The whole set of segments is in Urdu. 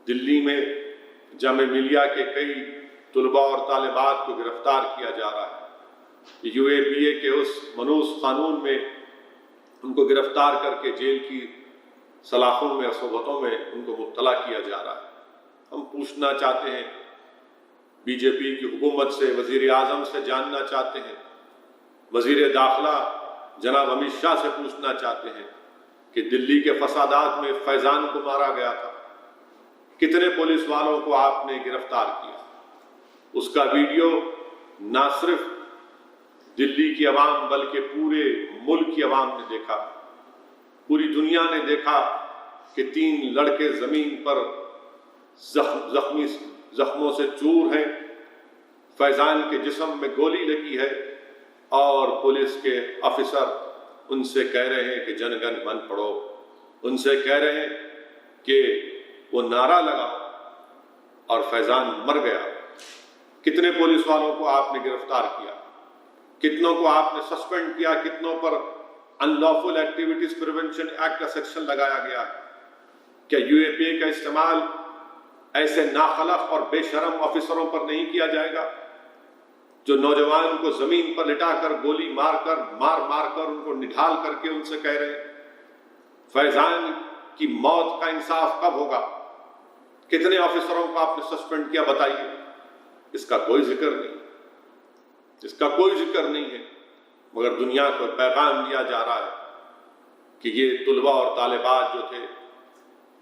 دلی میں جامعہ ملیہ کے کئی طلباء اور طالبات کو گرفتار کیا جا رہا ہے۔ UAPA کے اس منحوس قانون میں ان کو گرفتار کر کے جیل کی سلاخوں میں اور صحبتوں میں ان کو مبتلا کیا جا رہا ہے۔ ہم پوچھنا چاہتے ہیں BJP کی حکومت سے، وزیر اعظم سے جاننا چاہتے ہیں، وزیر داخلہ جناب امت شاہ سے پوچھنا چاہتے ہیں کہ دلی کے فسادات میں فیضان کو مارا گیا تھا، کتنے پولیس والوں کو آپ نے گرفتار کیا؟ اس کا ویڈیو نہ صرف دلی کی عوام بلکہ پورے ملک کی عوام نے دیکھا، پوری دنیا نے دیکھا کہ 3 لڑکے زمین پر زخموں سے چور ہیں، فیضان کے جسم میں گولی لگی ہے اور پولیس کے آفیسر ان سے کہہ رہے ہیں کہ جن گن من پڑھو، ان سے کہہ رہے ہیں کہ وہ نعرہ لگا اور فیضان مر گیا۔ کتنے پولیس والوں کو آپ نے گرفتار کیا؟ کتنوں کو آپ نے سسپینڈ کیا؟ کتنوں پر ان لافل ایکٹیویٹیز پریونشن ایکٹ کا سیکشن لگایا گیا؟ کیا UAPA کا استعمال ایسے ناخلق اور بے شرم آفیسروں پر نہیں کیا جائے گا جو نوجوان کو زمین پر لٹا کر گولی مار کر ان کو نڈھال کر کے ان سے کہہ رہے ہیں فیضان کی موت کا انصاف کب ہوگا؟ کتنے آفیسروں کو آپ نے سسپینڈ کیا بتائیے؟ اس کا کوئی ذکر نہیں، اس کا کوئی ذکر نہیں ہے، مگر دنیا کو پیغام دیا جا رہا ہے کہ یہ طلباء اور طالبات جو تھے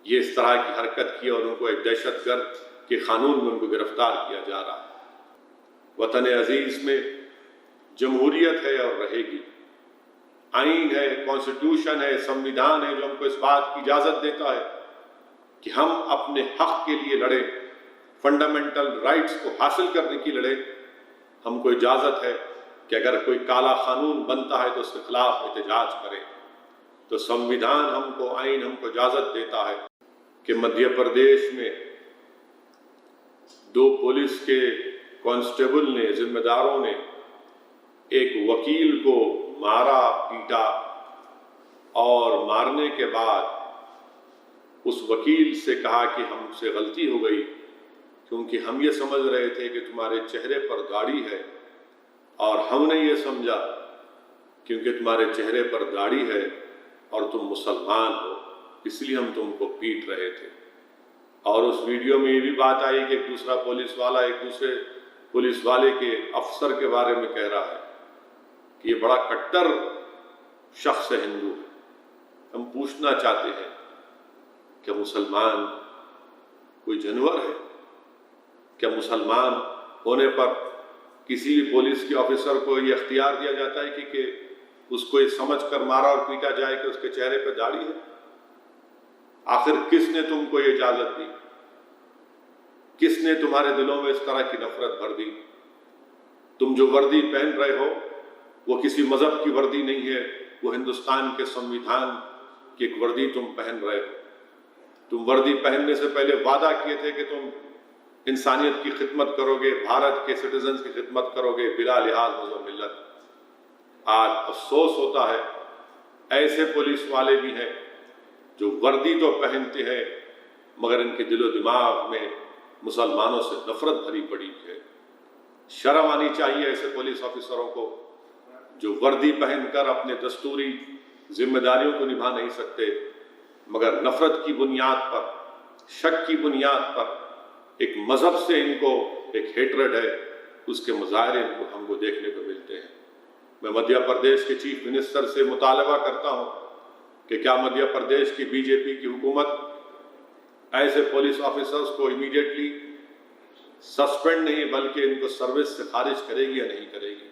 یہ اس طرح کی حرکت کی اور ان کو ایک دہشت گرد کے قانون میں ان کو گرفتار کیا جا رہا ہے۔ وطن عزیز میں جمہوریت ہے اور رہے گی، آئین ہے، کانسٹیٹیوشن ہے، سمویدھان ہے جو ہم کو اس بات کی اجازت دیتا ہے کہ ہم اپنے حق کے لیے لڑیں، فنڈامنٹل رائٹس کو حاصل کرنے کی لڑیں۔ ہم کو اجازت ہے کہ اگر کوئی کالا قانون بنتا ہے تو اس کے خلاف احتجاج کریں۔ تو سمویدھان ہم کو، آئین ہم کو اجازت دیتا ہے کہ مدھیہ پردیش میں 2 پولیس کے کانسٹیبل نے، ذمہ داروں نے ایک وکیل کو مارا، پیٹا اور مارنے کے بعد اس وکیل سے کہا کہ ہم سے غلطی ہو گئی کیونکہ ہم یہ سمجھ رہے تھے کہ تمہارے چہرے پر داڑھی ہے اور ہم نے یہ سمجھا کیونکہ تمہارے چہرے پر داڑھی ہے اور تم مسلمان ہو اس لیے ہم تم کو پیٹ رہے تھے۔ اور اس ویڈیو میں یہ بھی بات آئی کہ ایک دوسرا پولیس والا ایک دوسرے پولیس والے کے افسر کے بارے میں کہہ رہا ہے کہ یہ بڑا کٹر شخص ہے، ہندو ہے۔ ہم پوچھنا چاہتے ہیں کہ مسلمان کوئی جانور ہے؟ کیا مسلمان ہونے پر کسی بھی پولیس کے آفیسر کو یہ اختیار دیا جاتا ہے کہ اس کو یہ سمجھ کر مارا اور پیٹا جائے کہ اس کے چہرے پہ داڑھی ہے؟ آخر کس نے تم کو یہ اجازت دی؟ کس نے تمہارے دلوں میں اس طرح کی نفرت بھر دی؟ تم جو وردی پہن رہے ہو وہ کسی مذہب کی وردی نہیں ہے، وہ ہندوستان کے سمویدھان کی ایک وردی تم پہن رہے ہو۔ تم وردی پہننے سے پہلے وعدہ کیے تھے کہ تم انسانیت کی خدمت کرو گے، بھارت کے سٹیزنز کی خدمت کرو گے بلا لحاظ مذہب ملت۔ آج افسوس ہوتا ہے ایسے پولیس والے بھی ہیں جو وردی تو پہنتے ہیں مگر ان کے دل و دماغ میں مسلمانوں سے نفرت بھری پڑی ہے۔ شرم آنی چاہیے ایسے پولیس آفیسروں کو جو وردی پہن کر اپنے دستوری ذمہ داریوں کو نبھا نہیں سکتے مگر نفرت کی بنیاد پر، شک کی بنیاد پر، ایک مذہب سے ان کو ایک ہیٹرڈ ہے، اس کے مظاہرے ہم کو دیکھنے کو ملتے ہیں۔ میں مدھیہ پردیش کے چیف منسٹر سے مطالبہ کرتا ہوں کہ کیا مدھیہ پردیش کی BJP کی حکومت ایسے پولیس آفیسرز کو امیڈیٹلی سسپینڈ نہیں بلکہ ان کو سروس سے خارج کرے گی یا نہیں کرے گی؟